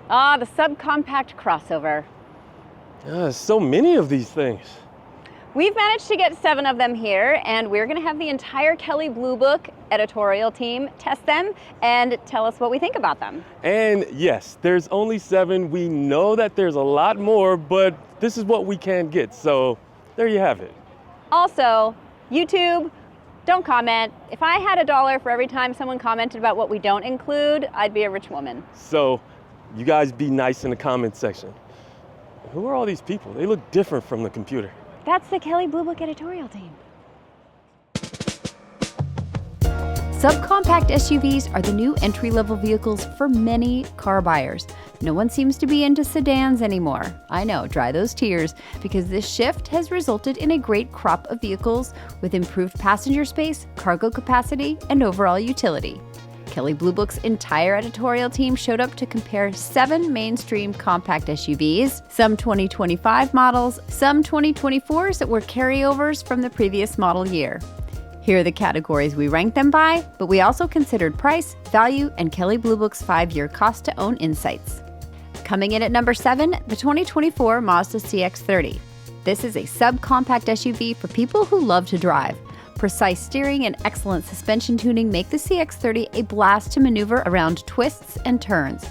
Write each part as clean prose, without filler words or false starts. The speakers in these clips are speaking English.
Ah, the subcompact crossover. So many of these things. We've managed to get 7 of them here, and we're going to have the entire Kelley Blue Book editorial team test them and tell us what we think about them. And yes, there's only 7. We know that there's a lot more, but this is what we can get. So there you have it. Also, YouTube, don't comment. If I had $1 for every time someone commented about what we don't include, I'd be a rich woman. So you guys be nice in the comment section. Who are all these people? They look different from the computer. That's the Kelley Blue Book editorial team. Subcompact SUVs are the new entry-level vehicles for many car buyers. No one seems to be into sedans anymore. I know, dry those tears, because this shift has resulted in a great crop of vehicles with improved passenger space, cargo capacity, and overall utility. Kelley Blue Book's entire editorial team showed up to compare 7 mainstream compact SUVs, some 2025 models, some 2024s that were carryovers from the previous model year. Here are the categories we ranked them by, but we also considered price, value, and Kelley Blue Book's 5-year cost-to-own insights. Coming in at number 7, the 2024 Mazda CX-30. This is a subcompact SUV for people who love to drive. Precise steering and excellent suspension tuning make the CX-30 a blast to maneuver around twists and turns.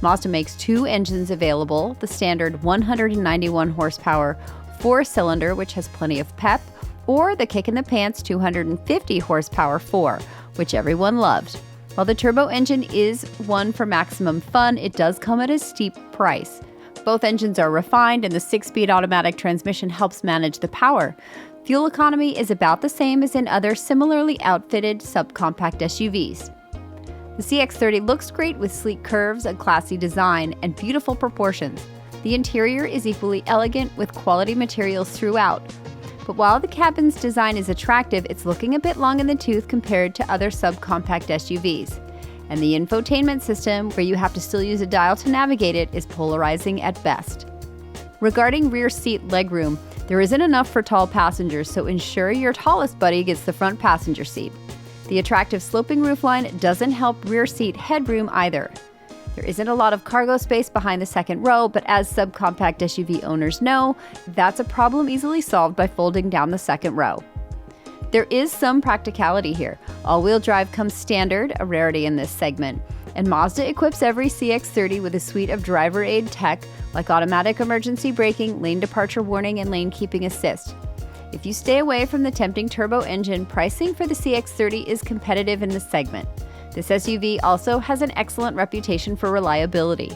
Mazda makes 2 engines available, the standard 191 horsepower 4-cylinder, which has plenty of pep, or the kick-in-the-pants 250 horsepower 4, which everyone loved. While the turbo engine is one for maximum fun, it does come at a steep price. Both engines are refined, and the 6-speed automatic transmission helps manage the power. Fuel economy is about the same as in other similarly outfitted subcompact SUVs. The CX-30 looks great with sleek curves, a classy design, and beautiful proportions. The interior is equally elegant with quality materials throughout. But while the cabin's design is attractive, it's looking a bit long in the tooth compared to other subcompact SUVs. And the infotainment system, where you have to still use a dial to navigate it, is polarizing at best. Regarding rear seat legroom, there isn't enough for tall passengers, so ensure your tallest buddy gets the front passenger seat. The attractive sloping roofline doesn't help rear seat headroom either. There isn't a lot of cargo space behind the second row, but as subcompact SUV owners know, that's a problem easily solved by folding down the second row. There is some practicality here. All-wheel drive comes standard, a rarity in this segment, and Mazda equips every CX-30 with a suite of driver aid tech like automatic emergency braking, lane departure warning, and lane keeping assist. If you stay away from the tempting turbo engine, pricing for the CX-30 is competitive in this segment. This SUV also has an excellent reputation for reliability.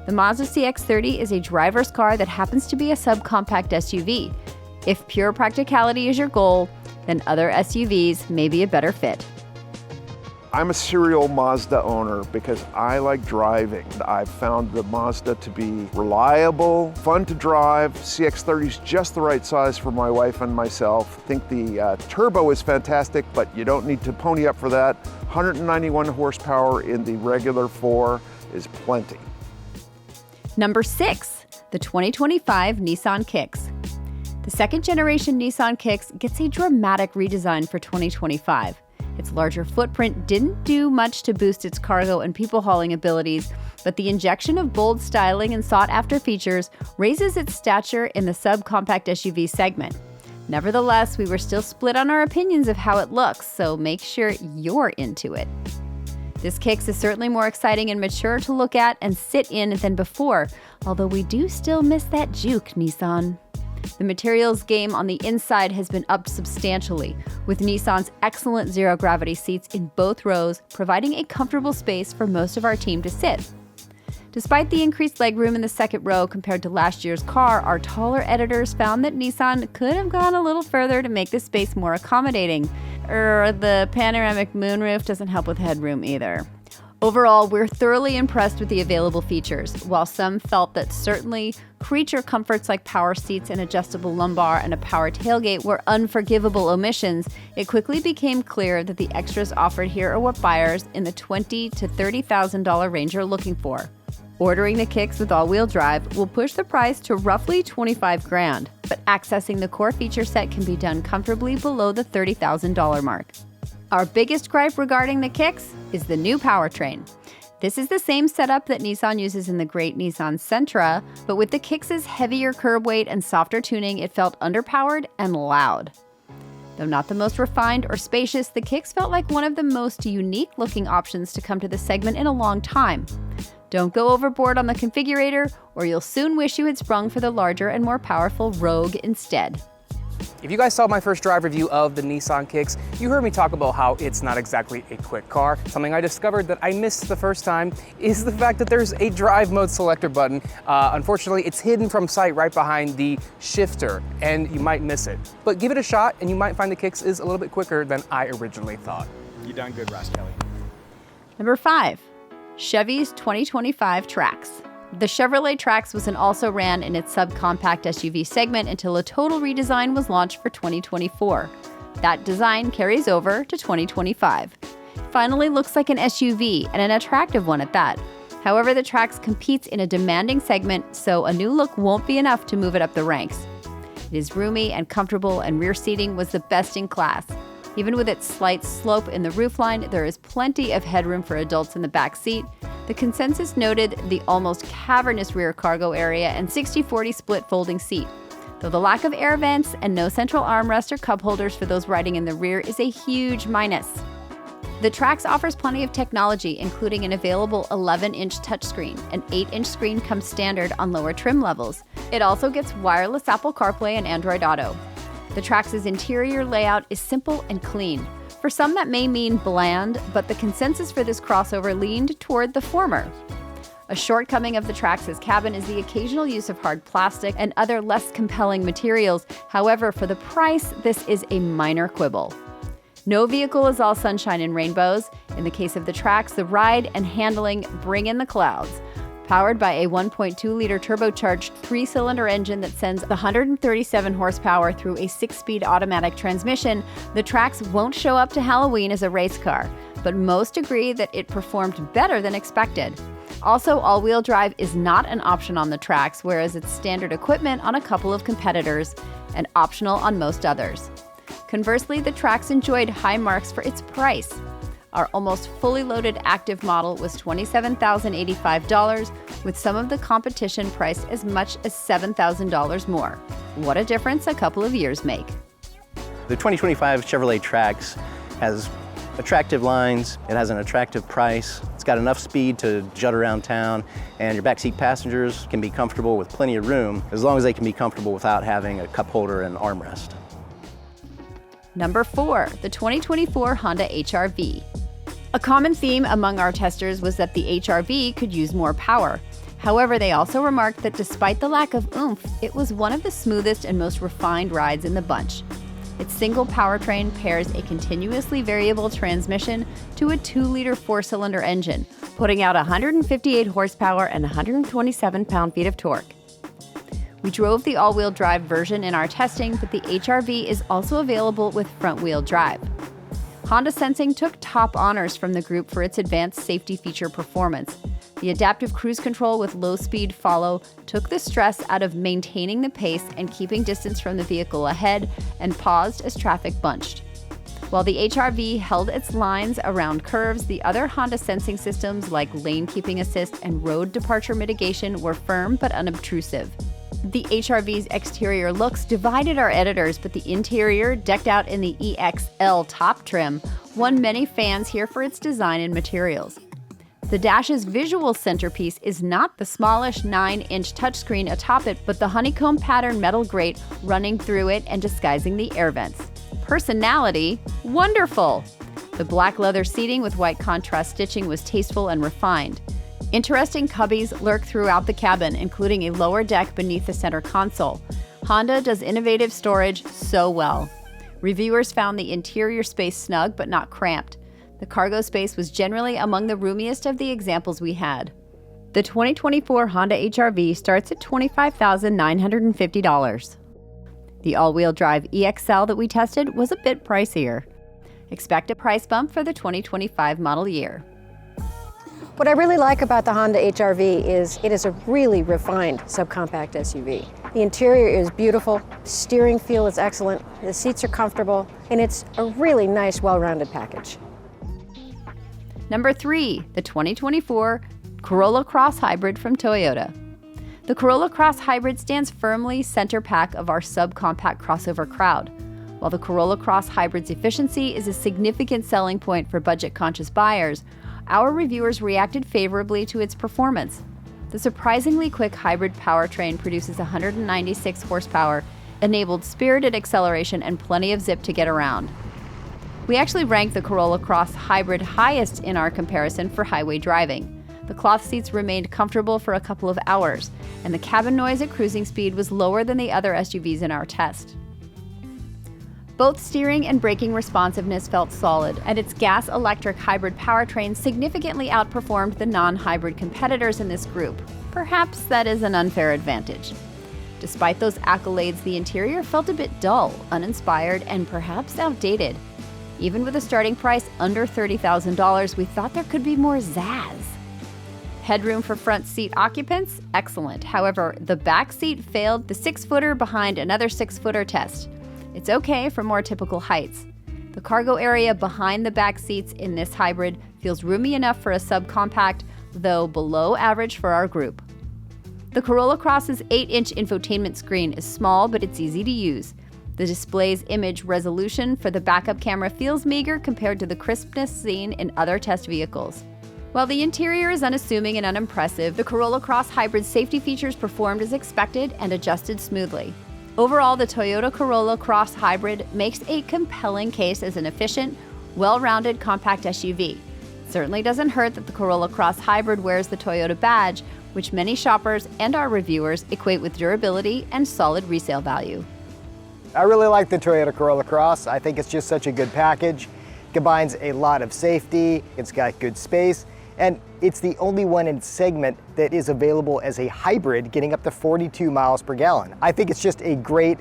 The Mazda CX-30 is a driver's car that happens to be a subcompact SUV. If pure practicality is your goal, then other SUVs may be a better fit. I'm a serial Mazda owner because I like driving. I've found the Mazda to be reliable, fun to drive. CX-30 is just the right size for my wife and myself. I think the turbo is fantastic, but you don't need to pony up for that. 191 horsepower in the regular 4 is plenty. Number 6, the 2025 Nissan Kicks. The second-generation Nissan Kicks gets a dramatic redesign for 2025. Its larger footprint didn't do much to boost its cargo and people-hauling abilities, but the injection of bold styling and sought-after features raises its stature in the subcompact SUV segment. Nevertheless, we were still split on our opinions of how it looks, so make sure you're into it. This Kicks is certainly more exciting and mature to look at and sit in than before, although we do still miss that juke, Nissan. The materials game on the inside has been upped substantially, with Nissan's excellent zero-gravity seats in both rows providing a comfortable space for most of our team to sit. Despite the increased legroom in the second row compared to last year's car, our taller editors found that Nissan could have gone a little further to make the space more accommodating. The panoramic moonroof doesn't help with headroom either. Overall, we're thoroughly impressed with the available features. While some felt that certainly creature comforts like power seats, an adjustable lumbar, and a power tailgate were unforgivable omissions, it quickly became clear that the extras offered here are what buyers in the $20,000 to $30,000 range are looking for. Ordering the Kicks with all-wheel drive will push the price to roughly $25,000, but accessing the core feature set can be done comfortably below the $30,000 mark. Our biggest gripe regarding the Kicks is the new powertrain. This is the same setup that Nissan uses in the great Nissan Sentra, but with the Kicks' heavier curb weight and softer tuning, it felt underpowered and loud. Though not the most refined or spacious, the Kicks felt like one of the most unique-looking options to come to the segment in a long time. Don't go overboard on the configurator, or you'll soon wish you had sprung for the larger and more powerful Rogue instead. If you guys saw my first drive review of the Nissan Kicks, you heard me talk about how it's not exactly a quick car. Something I discovered that I missed the first time is the fact that there's a drive mode selector button. Unfortunately, it's hidden from sight right behind the shifter, and you might miss it. But give it a shot, and you might find the Kicks is a little bit quicker than I originally thought. You done good, Ross Kelley. Number 5, Chevy's 2025 Trax. The Chevrolet Trax was an also-ran in its subcompact SUV segment until a total redesign was launched for 2024. That design carries over to 2025. It finally looks like an SUV, and an attractive one at that. However, the Trax competes in a demanding segment, so a new look won't be enough to move it up the ranks. It is roomy and comfortable, and rear seating was the best in class. Even with its slight slope in the roofline, there is plenty of headroom for adults in the back seat. The consensus noted the almost cavernous rear cargo area and 60-40 split folding seat, though the lack of air vents and no central armrest or cup holders for those riding in the rear is a huge minus. The Trax offers plenty of technology, including an available 11-inch touchscreen. An 8-inch screen comes standard on lower trim levels. It also gets wireless Apple CarPlay and Android Auto. The Trax's interior layout is simple and clean. For some, that may mean bland, but the consensus for this crossover leaned toward the former. A shortcoming of the Trax's cabin is the occasional use of hard plastic and other less compelling materials. However, for the price, this is a minor quibble. No vehicle is all sunshine and rainbows. In the case of the Trax, the ride and handling bring in the clouds. Powered by a 1.2-liter turbocharged 3-cylinder engine that sends 137 horsepower through a 6-speed automatic transmission, the Trax won't show up to Halloween as a race car, but most agree that it performed better than expected. Also, all-wheel drive is not an option on the Trax, whereas it's standard equipment on a couple of competitors and optional on most others. Conversely, the Trax enjoyed high marks for its price. Our almost fully loaded active model was $27,085, with some of the competition priced as much as $7,000 more. What a difference a couple of years make. The 2025 Chevrolet Trax has attractive lines, it has an attractive price, it's got enough speed to jut around town, and your backseat passengers can be comfortable with plenty of room, as long as they can be comfortable without having a cup holder and armrest. Number 4, the 2024 Honda HR-V. A common theme among our testers was that the HR-V could use more power. However, they also remarked that despite the lack of oomph, it was one of the smoothest and most refined rides in the bunch. Its single powertrain pairs a continuously variable transmission to a 2-liter 4-cylinder engine, putting out 158 horsepower and 127 pound-feet of torque. We drove the all-wheel drive version in our testing, but the HR-V is also available with front-wheel drive. Honda Sensing took top honors from the group for its advanced safety feature performance. The adaptive cruise control with low-speed follow took the stress out of maintaining the pace and keeping distance from the vehicle ahead, and paused as traffic bunched. While the HR-V held its lines around curves, the other Honda Sensing systems like lane keeping assist and road departure mitigation were firm but unobtrusive. The HR-V's exterior looks divided our editors, but the interior, decked out in the EXL top trim, won many fans here for its design and materials. The dash's visual centerpiece is not the smallish 9-inch touchscreen atop it, but the honeycomb pattern metal grate running through it and disguising the air vents. Personality, wonderful! The black leather seating with white contrast stitching was tasteful and refined. Interesting cubbies lurk throughout the cabin, including a lower deck beneath the center console. Honda does innovative storage so well. Reviewers found the interior space snug but not cramped. The cargo space was generally among the roomiest of the examples we had. The 2024 Honda HR-V starts at $25,950. The all-wheel drive EXL that we tested was a bit pricier. Expect a price bump for the 2025 model year. What I really like about the Honda HR-V is it is a really refined subcompact SUV. The interior is beautiful, steering feel is excellent, the seats are comfortable, and it's a really nice, well-rounded package. Number 3, the 2024 Corolla Cross Hybrid from Toyota. The Corolla Cross Hybrid stands firmly center pack of our subcompact crossover crowd. While the Corolla Cross Hybrid's efficiency is a significant selling point for budget-conscious buyers, our reviewers reacted favorably to its performance. The surprisingly quick hybrid powertrain produces 196 horsepower, enabled spirited acceleration, and plenty of zip to get around. We actually ranked the Corolla Cross Hybrid highest in our comparison for highway driving. The cloth seats remained comfortable for a couple of hours, and the cabin noise at cruising speed was lower than the other SUVs in our test. Both steering and braking responsiveness felt solid, and its gas-electric hybrid powertrain significantly outperformed the non-hybrid competitors in this group. Perhaps that is an unfair advantage. Despite those accolades, the interior felt a bit dull, uninspired, and perhaps outdated. Even with a starting price under $30,000, we thought there could be more zazz. Headroom for front seat occupants? Excellent. However, the back seat failed the 6-footer behind another 6-footer test. It's okay for more typical heights. The cargo area behind the back seats in this hybrid feels roomy enough for a subcompact, though below average for our group. The Corolla Cross's 8-inch infotainment screen is small, but it's easy to use. The display's image resolution for the backup camera feels meager compared to the crispness seen in other test vehicles. While the interior is unassuming and unimpressive, the Corolla Cross Hybrid safety features performed as expected and adjusted smoothly. Overall, the Toyota Corolla Cross Hybrid makes a compelling case as an efficient, well-rounded compact SUV. It certainly doesn't hurt that the Corolla Cross Hybrid wears the Toyota badge, which many shoppers and our reviewers equate with durability and solid resale value. I really like the Toyota Corolla Cross. I think it's just such a good package. It combines a lot of safety, it's got good space, and it's the only one in its segment that is available as a hybrid, getting up to 42 miles per gallon. I think it's just a great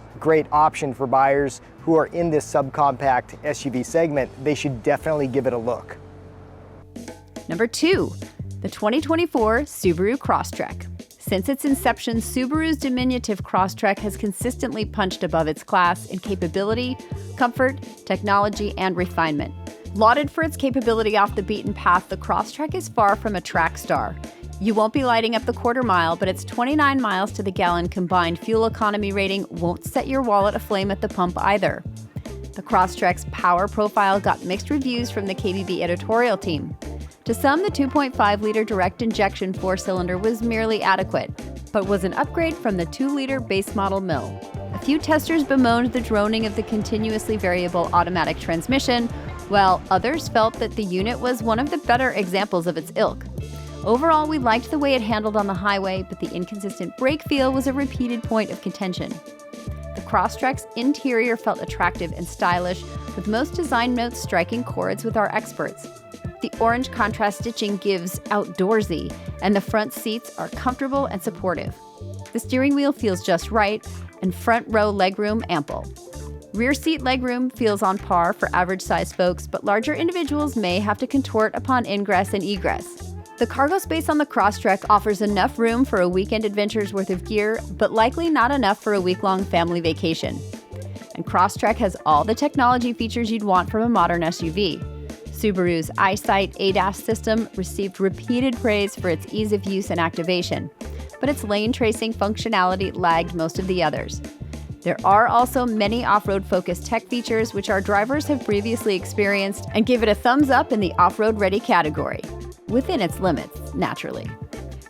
option for buyers who are in this subcompact SUV segment. They should definitely give it a look. Number 2, the 2024 Subaru Crosstrek. Since its inception, Subaru's diminutive Crosstrek has consistently punched above its class in capability, comfort, technology, and refinement. Lauded for its capability off the beaten path, the Crosstrek is far from a track star. You won't be lighting up the quarter mile, but its 29 miles to the gallon combined fuel economy rating won't set your wallet aflame at the pump either. The Crosstrek's power profile got mixed reviews from the KBB editorial team. To some, the 2.5-liter direct injection 4-cylinder was merely adequate, but was an upgrade from the 2-liter base model mill. A few testers bemoaned the droning of the continuously variable automatic transmission, while others felt that the unit was one of the better examples of its ilk. Overall, we liked the way it handled on the highway, but the inconsistent brake feel was a repeated point of contention. The Crosstrek's interior felt attractive and stylish, with most design notes striking chords with our experts. The orange contrast stitching gives outdoorsy, and the front seats are comfortable and supportive. The steering wheel feels just right, and front row legroom ample. Rear seat legroom feels on par for average-sized folks, but larger individuals may have to contort upon ingress and egress. The cargo space on the Crosstrek offers enough room for a weekend adventure's worth of gear, but likely not enough for a week-long family vacation. And Crosstrek has all the technology features you'd want from a modern SUV. Subaru's EyeSight ADAS system received repeated praise for its ease of use and activation, but its lane tracing functionality lagged most of the others. There are also many off-road focused tech features which our drivers have previously experienced and give it a thumbs up in the off-road ready category, within its limits, naturally.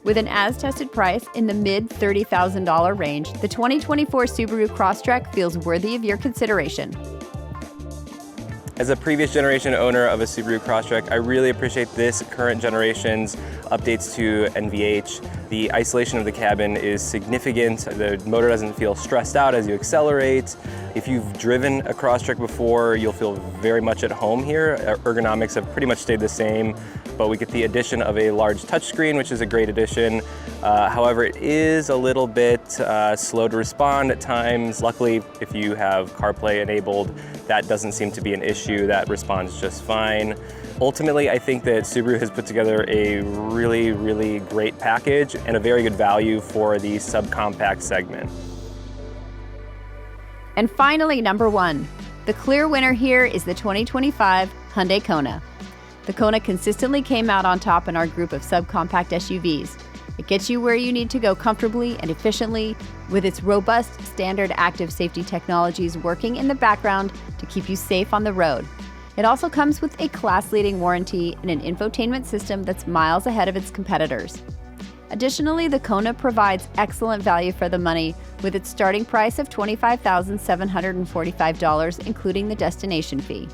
With an as-tested price in the mid-$30,000 range, the 2024 Subaru Crosstrek feels worthy of your consideration. As a previous generation owner of a Subaru Crosstrek, I really appreciate this current generation's updates to NVH. The isolation of the cabin is significant. The motor doesn't feel stressed out as you accelerate. If you've driven a Crosstrek before, you'll feel very much at home here. Ergonomics have pretty much stayed the same, but we get the addition of a large touchscreen, which is a great addition. However, it is a little bit slow to respond at times. Luckily, if you have CarPlay enabled, that doesn't seem to be an issue. That responds just fine. Ultimately, I think that Subaru has put together a really great package and a very good value for the subcompact segment. And finally, number 1. The clear winner here is the 2025 Hyundai Kona. The Kona consistently came out on top in our group of subcompact SUVs. It gets you where you need to go comfortably and efficiently, with its robust standard active safety technologies working in the background to keep you safe on the road. It also comes with a class-leading warranty and an infotainment system that's miles ahead of its competitors. Additionally, the Kona provides excellent value for the money with its starting price of $25,745, including the destination fee.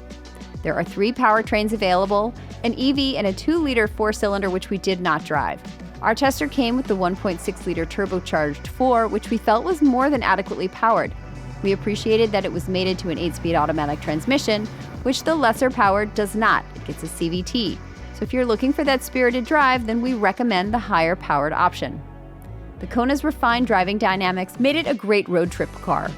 There are 3 powertrains available, an EV and a 2-liter 4-cylinder, which we did not drive. Our tester came with the 1.6-liter turbocharged 4, which we felt was more than adequately powered. We appreciated that it was mated to an 8-speed automatic transmission, which the lesser powered does not. It gets a CVT. So if you're looking for that spirited drive, then we recommend the higher powered option. The Kona's refined driving dynamics made it a great road trip car.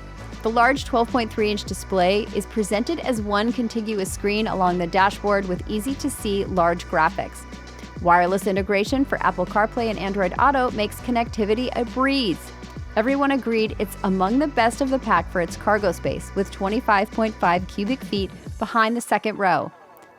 The large 12.3-inch display is presented as one contiguous screen along the dashboard with easy-to-see large graphics. Wireless integration for Apple CarPlay and Android Auto makes connectivity a breeze. Everyone agreed it's among the best of the pack for its cargo space, with 25.5 cubic feet behind the second row.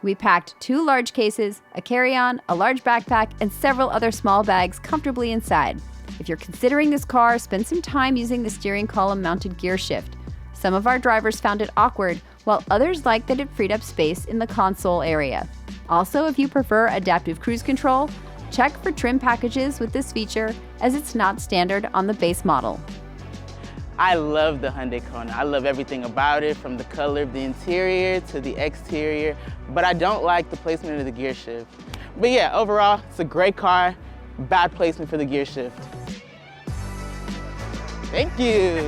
We packed 2 large cases, a carry-on, a large backpack, and several other small bags comfortably inside. If you're considering this car, spend some time using the steering column-mounted gear shift. Some of our drivers found it awkward, while others liked that it freed up space in the console area. Also, if you prefer adaptive cruise control, check for trim packages with this feature, as it's not standard on the base model. I love the Hyundai Kona. I love everything about it, from the color of the interior to the exterior, but I don't like the placement of the gear shift. But yeah, overall, it's a great car, bad placement for the gear shift. Thank you.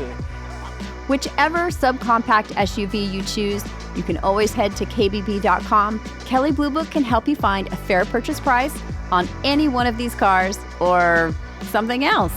Whichever subcompact SUV you choose, you can always head to kbb.com. Kelley Blue Book can help you find a fair purchase price on any one of these cars or something else.